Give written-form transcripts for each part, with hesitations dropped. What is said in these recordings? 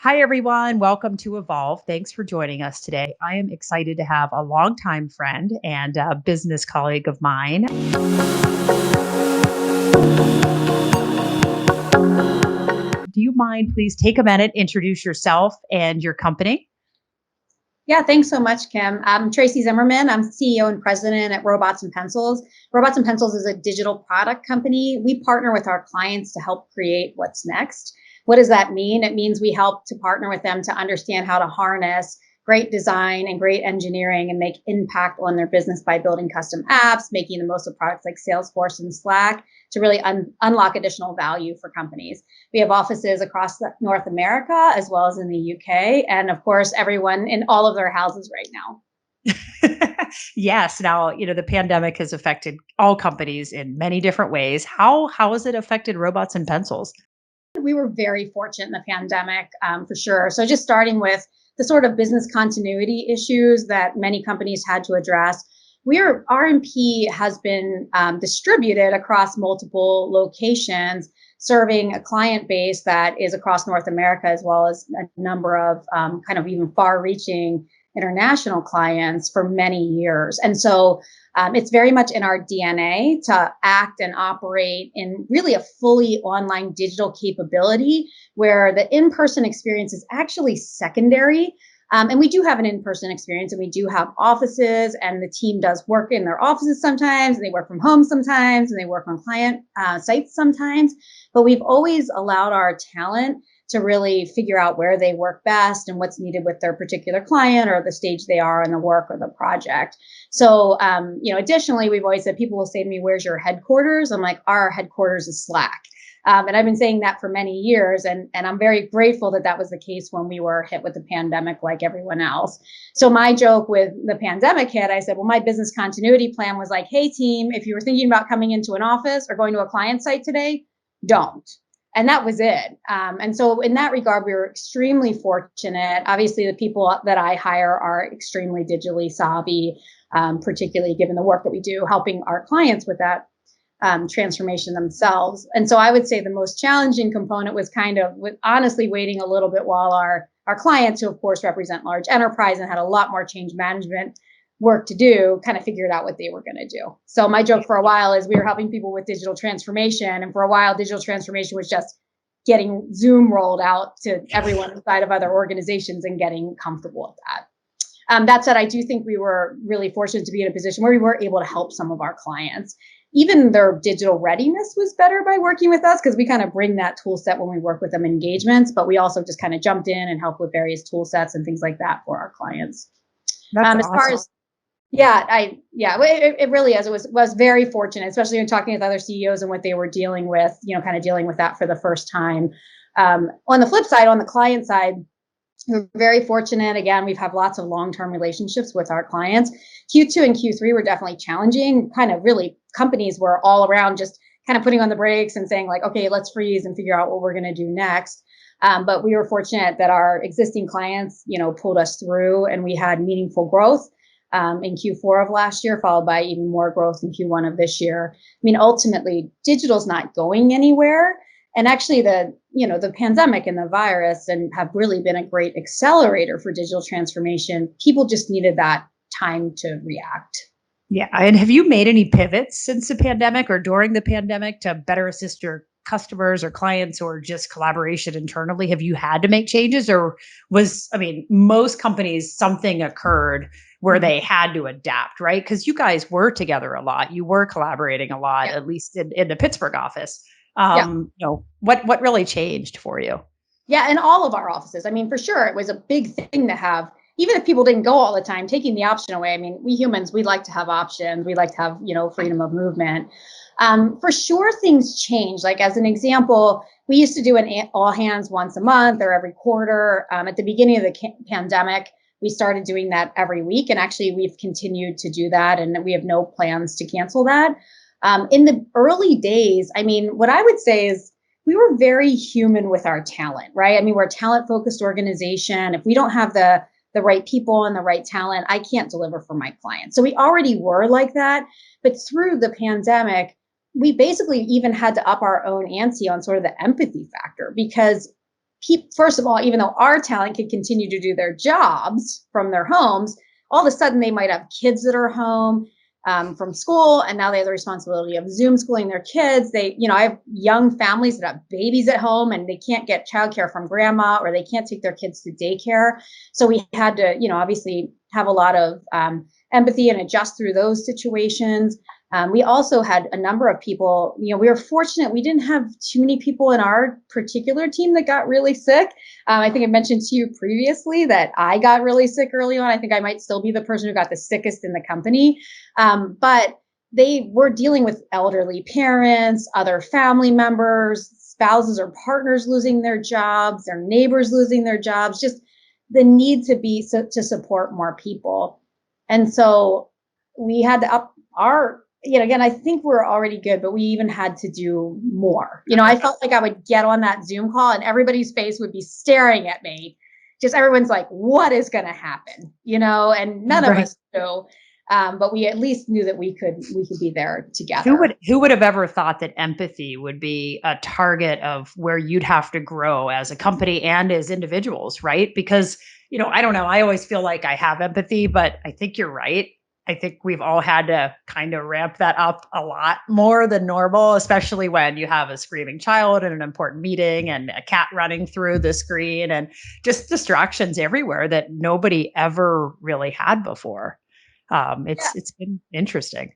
Hi, everyone. Welcome to Evolve. Thanks for joining us today. I am excited to have a longtime friend and a business colleague of mine. Do you mind please take a minute, introduce yourself and your company? Yeah, thanks so much, Kim. I'm Tracy Zimmerman. I'm CEO and president at Robots and Pencils. Robots and Pencils is a digital product company. We partner with our clients to help create what's next. What does that mean? It means we help to partner with them to understand how to harness great design and great engineering and make impact on their business by building custom apps, making the most of products like Salesforce and Slack to really unlock additional value for companies. We have offices across North America as well as in the UK, and of course, everyone in all of their houses right now. Yes. Now, the pandemic has affected all companies in many different ways. How has it affected robots and pencils? We were very fortunate in the pandemic, for sure. So, just starting with the sort of business continuity issues that many companies had to address. We're RMP has been distributed across multiple locations, serving a client base that is across North America as well as a number of kind of even far-reaching international clients for many years. And so it's very much in our DNA to act and operate in really a fully online digital capability where the in person experience is actually secondary. And we do have an in person experience and we do have offices, and the team does work in their offices sometimes, and they work from home sometimes, and they work on client sites sometimes. But we've always allowed our talent to really figure out where they work best and what's needed with their particular client or the stage they are in the work or the project. So, additionally, we've always said people will say to me, "Where's your headquarters?" I'm like, "Our headquarters is Slack." And I've been saying that for many years. And I'm very grateful that that was the case when we were hit with the pandemic like everyone else. So my joke with the pandemic hit, I said, well, my business continuity plan was like, hey, team, if you were thinking about coming into an office or going to a client site today, don't. And that was it. And so in that regard, we were extremely fortunate. Obviously, the people that I hire are extremely digitally savvy, particularly given the work that we do, helping our clients with that transformation themselves. And so I would say the most challenging component was kind of honestly waiting a little bit while our clients, who of course represent large enterprise and had a lot more change management work to do, kind of figured out what they were going to do. So my joke for a while is we were helping people with digital transformation. And for a while, digital transformation was just getting Zoom rolled out to everyone inside of other organizations and getting comfortable with that. That said, I do think we were really fortunate to be in a position where we were able to help some of our clients. Even their digital readiness was better by working with us because we kind of bring that tool set when we work with them in engagements, but we also just kind of jumped in and helped with various tool sets and things like that for our clients. That's As far awesome. as it really is. It was very fortunate, especially when talking with other CEOs and what they were dealing with, kind of dealing with that for the first time. On the flip side, on the client side, we're very fortunate. Again, we've had lots of long-term relationships with our clients. Q2 and Q3 were definitely challenging. Kind of really companies were all around just kind of putting on the brakes and saying like, okay, let's freeze and figure out what we're going to do next. But we were fortunate that our existing clients, pulled us through, and we had meaningful growth in Q4 of last year, followed by even more growth in Q1 of this year. I mean, ultimately, digital's not going anywhere. And actually, the pandemic and the virus and have really been a great accelerator for digital transformation. People just needed that time to react. Yeah. And have you made any pivots since the pandemic or during the pandemic to better assist your customers or clients or just collaboration internally? Have you had to make changes, or most companies, something occurred where Mhm. they had to adapt, right? Because you guys were together a lot. You were collaborating a lot, Yeah. at least in the Pittsburgh office. Yeah. What really changed for you? Yeah. In all of our offices. I mean, for sure, it was a big thing to have, even if people didn't go all the time, taking the option away. I mean, we humans, we like to have options. We like to have, freedom of movement. For sure, things change. Like, as an example, we used to do an all hands once a month or every quarter. At the beginning of the pandemic, we started doing that every week. And actually, we've continued to do that. And we have no plans to cancel that. In the early days, I mean, what I would say is, we were very human with our talent, right? I mean, we're a talent focused organization. If we don't have the right people and the right talent, I can't deliver for my clients. So we already were like that. But through the pandemic, we basically even had to up our own ante on sort of the empathy factor, because first of all, even though our talent could continue to do their jobs from their homes, all of a sudden they might have kids that are home from school, and now they have the responsibility of Zoom schooling their kids. I have young families that have babies at home and they can't get childcare from grandma, or they can't take their kids to daycare. So we had to, obviously have a lot of empathy and adjust through those situations. We also had a number of people, we were fortunate. We didn't have too many people in our particular team that got really sick. I think I mentioned to you previously that I got really sick early on. I think I might still be the person who got the sickest in the company. But they were dealing with elderly parents, other family members, spouses or partners losing their jobs, their neighbors losing their jobs, just the need to support more people. And so we had to up our, again, I think we're already good, but we even had to do more. I felt like I would get on that Zoom call and everybody's face would be staring at me. Just everyone's like, what is going to happen? And none of us knew. But we at least knew that we could be there together. Who would have ever thought that empathy would be a target of where you'd have to grow as a company and as individuals, right? Because, I don't know, I always feel like I have empathy, but I think you're right. I think we've all had to kind of ramp that up a lot more than normal, especially when you have a screaming child in an important meeting and a cat running through the screen and just distractions everywhere that nobody ever really had before. It's been interesting.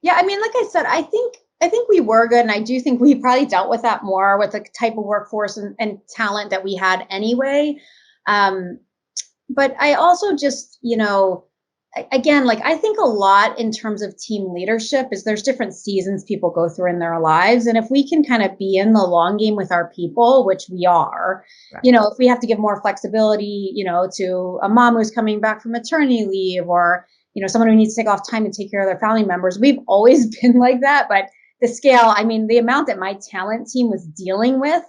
Yeah, I mean, like I said, I think we were good, and I do think we probably dealt with that more with the type of workforce and talent that we had anyway. But I also just, again, like I think a lot in terms of team leadership is there's different seasons people go through in their lives. And if we can kind of be in the long game with our people, which we are, right. If we have to give more flexibility, to a mom who's coming back from maternity leave, or, someone who needs to take off time to take care of their family members, we've always been like that. But the scale, I mean, the amount that my talent team was dealing with,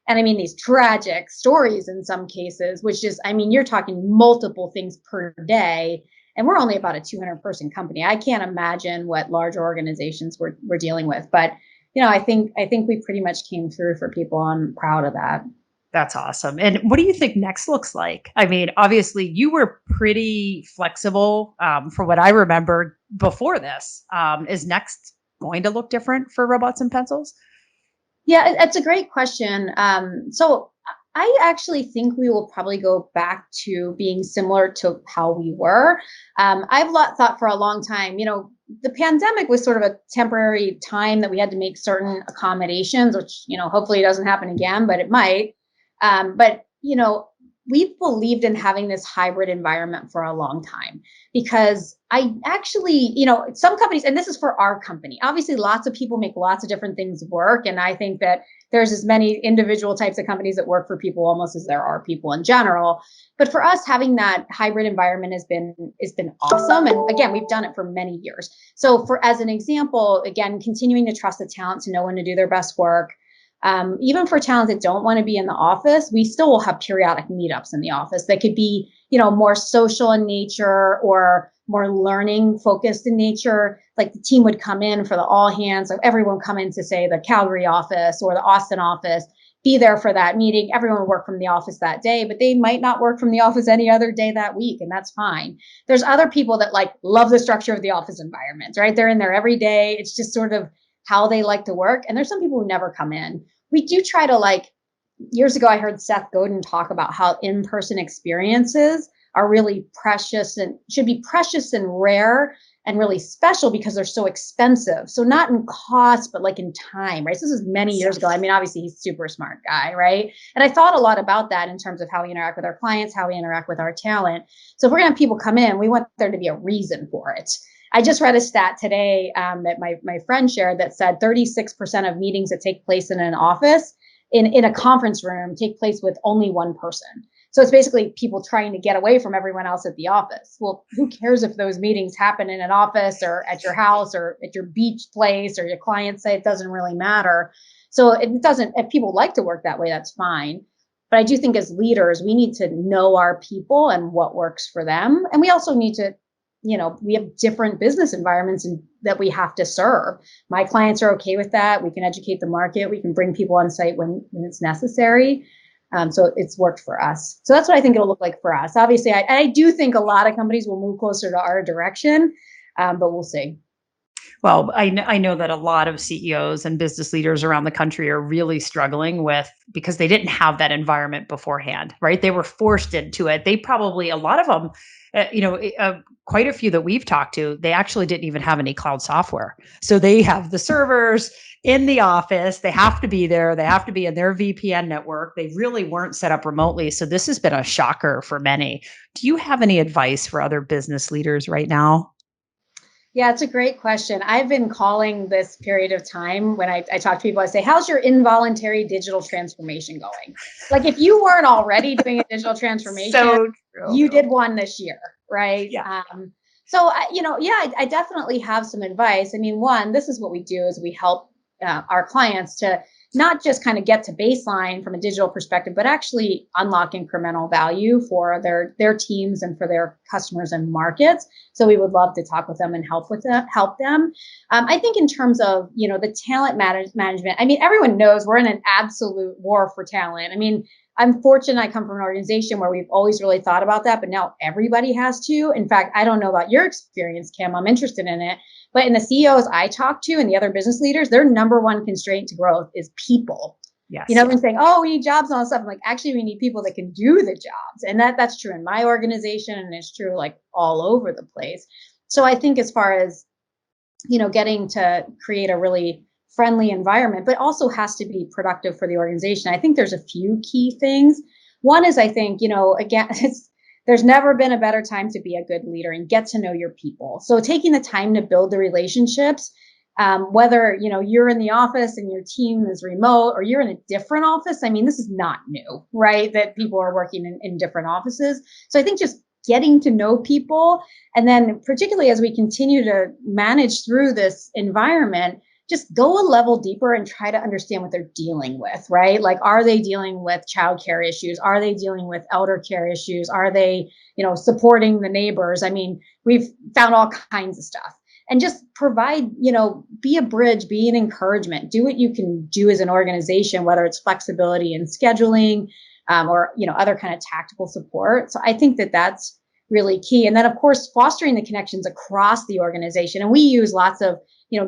and I mean, these tragic stories in some cases, which is, I mean, you're talking multiple things per day. And we're only about a 200-person company. I can't imagine what larger organizations we're dealing with. But, I think we pretty much came through for people. I'm proud of that. That's awesome. And what do you think next looks like? I mean, obviously, you were pretty flexible from what I remember before this. Is next going to look different for Robots and Pencils? Yeah, it's a great question. So I actually think we will probably go back to being similar to how we were. I've thought for a long time, the pandemic was sort of a temporary time that we had to make certain accommodations, which, hopefully it doesn't happen again, but it might. But we've believed in having this hybrid environment for a long time, because I actually, some companies, and this is for our company, obviously lots of people make lots of different things work. And I think that there's as many individual types of companies that work for people almost as there are people in general. But for us, having that hybrid environment has been awesome. And again, we've done it for many years. So as an example, again, continuing to trust the talent to know when to do their best work. Even for talent that don't want to be in the office, we still will have periodic meetups in the office that could be, more social in nature or more learning focused in nature. Like the team would come in for the all hands, like everyone come in to say the Calgary office or the Austin office, be there for that meeting. Everyone would work from the office that day, but they might not work from the office any other day that week. And that's fine. There's other people that love the structure of the office environment, right? They're in there every day. It's just sort of how they like to work. And there's some people who never come in. We do try to years ago, I heard Seth Godin talk about how in-person experiences are really precious and should be precious and rare and really special because they're so expensive. So not in cost, but in time, right? So this is many years ago. I mean, obviously he's a super smart guy, right? And I thought a lot about that in terms of how we interact with our clients, how we interact with our talent. So if we're gonna have people come in, we want there to be a reason for it. I just read a stat today that my friend shared that said 36% of meetings that take place in an office, in a conference room, take place with only one person. So it's basically people trying to get away from everyone else at the office. Well, who cares if those meetings happen in an office or at your house or at your beach place or your client site? It doesn't really matter. So if people like to work that way, that's fine. But I do think as leaders, we need to know our people and what works for them. And we also need to, we have different business environments that we have to serve. My clients are okay with that. We can educate the market. We can bring people on site when it's necessary. So it's worked for us. So that's what I think it'll look like for us. Obviously, I do think a lot of companies will move closer to our direction, but we'll see. Well, I know that a lot of CEOs and business leaders around the country are really struggling with because they didn't have that environment beforehand, right? They were forced into it. They probably, a lot of them, quite a few that we've talked to, they actually didn't even have any cloud software. So they have the servers in the office. They have to be there. They have to be in their VPN network. They really weren't set up remotely. So this has been a shocker for many. Do you have any advice for other business leaders right now? Yeah, it's a great question. I've been calling this period of time when I talk to people, I say, how's your involuntary digital transformation going? Like, if you weren't already doing a digital transformation, So true. you did one this year, right? Yeah. I definitely have some advice. I mean, one, this is what we do is we help our clients to not just kind of get to baseline from a digital perspective, but actually unlock incremental value for their teams and for their customers and markets. So we would love to talk with them and help them. I think in terms of the talent management. I mean, everyone knows we're in an absolute war for talent. I mean, I'm fortunate I come from an organization where we've always really thought about that, but now everybody has to. In fact, I don't know about your experience, Kim. I'm interested in it. But in the CEOs I talk to and the other business leaders, their number one constraint to growth is people. Yes. Everyone's saying, oh, we need jobs and all that stuff. I'm like, actually, we need people that can do the jobs. And that's true in my organization, and it's true like all over the place. So I think as far as, getting to create a really friendly environment, but also has to be productive for the organization. I think there's a few key things. One is, I think, again, there's never been a better time to be a good leader and get to know your people. So taking the time to build the relationships, whether you're in the office and your team is remote or you're in a different office. I mean, this is not new, right? That people are working in different offices. So I think just getting to know people, and then particularly as we continue to manage through this environment, just go a level deeper and try to understand what they're dealing with, right? Like, are they dealing with childcare issues? Are they dealing with elder care issues? Are they, supporting the neighbors? I mean, we've found all kinds of stuff. And just provide, be a bridge, be an encouragement, do what you can do as an organization, whether it's flexibility in scheduling, or, other kind of tactical support. So I think that that's really key. And then, of course, fostering the connections across the organization. And we use lots of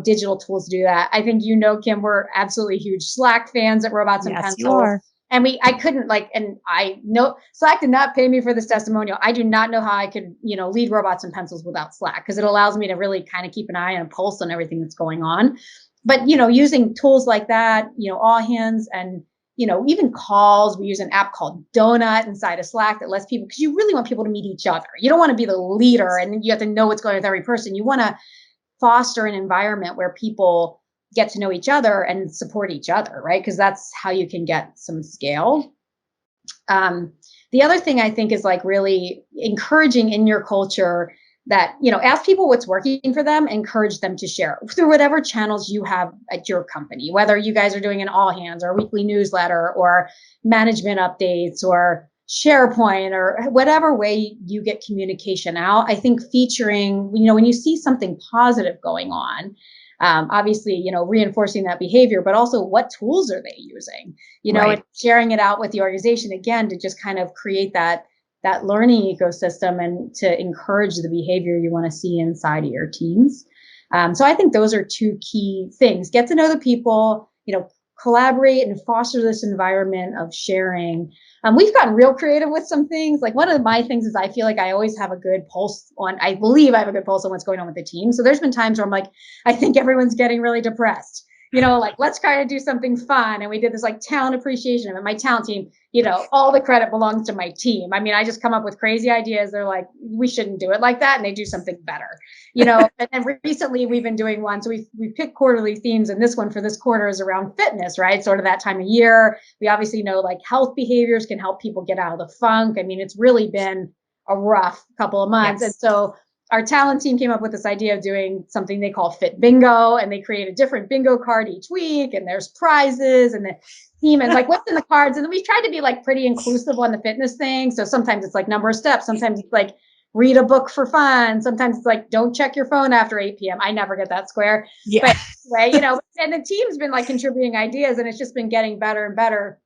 digital tools to do that. I think, Kim, we're absolutely huge Slack fans at Robots and Yes, Pencils. you are. And I couldn't and I know Slack did not pay me for this testimonial. I do not know how I could, lead Robots and Pencils without Slack, because it allows me to really kind of keep an eye and a pulse on everything that's going on. But, using tools like that, all hands and, even calls. We use an app called Donut inside of Slack that lets people, because you really want people to meet each other. You don't want to be the leader and you have to know what's going on with every person. You want to foster an environment where people get to know each other and support each other, right? Because that's how you can get some scale. The other thing I think is really encouraging in your culture that, ask people what's working for them, encourage them to share through whatever channels you have at your company, whether you guys are doing an all hands or weekly newsletter or management updates or SharePoint or whatever way you get communication out. I think featuring, when you see something positive going on, obviously, reinforcing that behavior, but also what tools are they using, Right. and sharing it out with the organization, again, to just kind of create that learning ecosystem and to encourage the behavior you want to see inside of your teams. So I think those are two key things. Get to know the people, collaborate and foster this environment of sharing. We've gotten real creative with some things. Like, one of my things is I feel like I always have a good pulse on, I believe I have a good pulse on what's going on with the team. So there's been times where I'm like, I think everyone's getting really depressed. Let's try to do something fun. And we did this talent appreciation event. My talent team, all the credit belongs to my team. I mean, I just come up with crazy ideas. They're like, we shouldn't do it like that. And they do something better, and recently we've been doing one. So we picked quarterly themes, and this one for this quarter is around fitness, right? Sort of that time of year. We obviously know health behaviors can help people get out of the funk. I mean, it's really been a rough couple of months. Yes. And so our talent team came up with this idea of doing something they call Fit Bingo, and they create a different bingo card each week, and there's prizes, and the team and what's in the cards. And then we tried to be pretty inclusive on the fitness thing. So sometimes it's number of steps, sometimes it's read a book for fun, sometimes it's don't check your phone after 8 p.m. I never get that square. Yeah. But anyway, and the team's been contributing ideas, and it's just been getting better and better.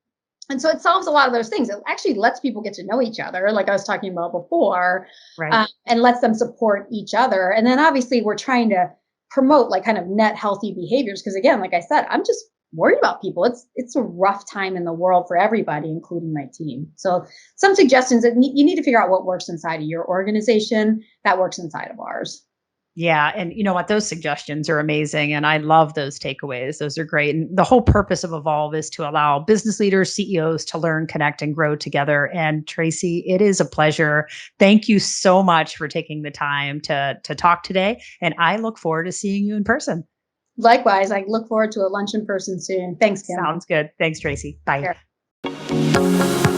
And so it solves a lot of those things. It actually lets people get to know each other, like I was talking about before, Right. and lets them support each other. And then obviously we're trying to promote like kind of net healthy behaviors because again, like I said, I'm just worried about people. It's a rough time in the world for everybody, including my team. So some suggestions that you need to figure out what works inside of your organization that works inside of ours. Yeah, and you know what? Those suggestions are amazing, and I love those takeaways. Those are great. And the whole purpose of Evolve is to allow business leaders, CEOs to learn, connect, and grow together. And Tracy, it is a pleasure. Thank you so much for taking the time to talk today, and I look forward to seeing you in person. Likewise, I look forward to a lunch in person soon. Thanks, Kim. Sounds good. Thanks, Tracy. Bye. Sure.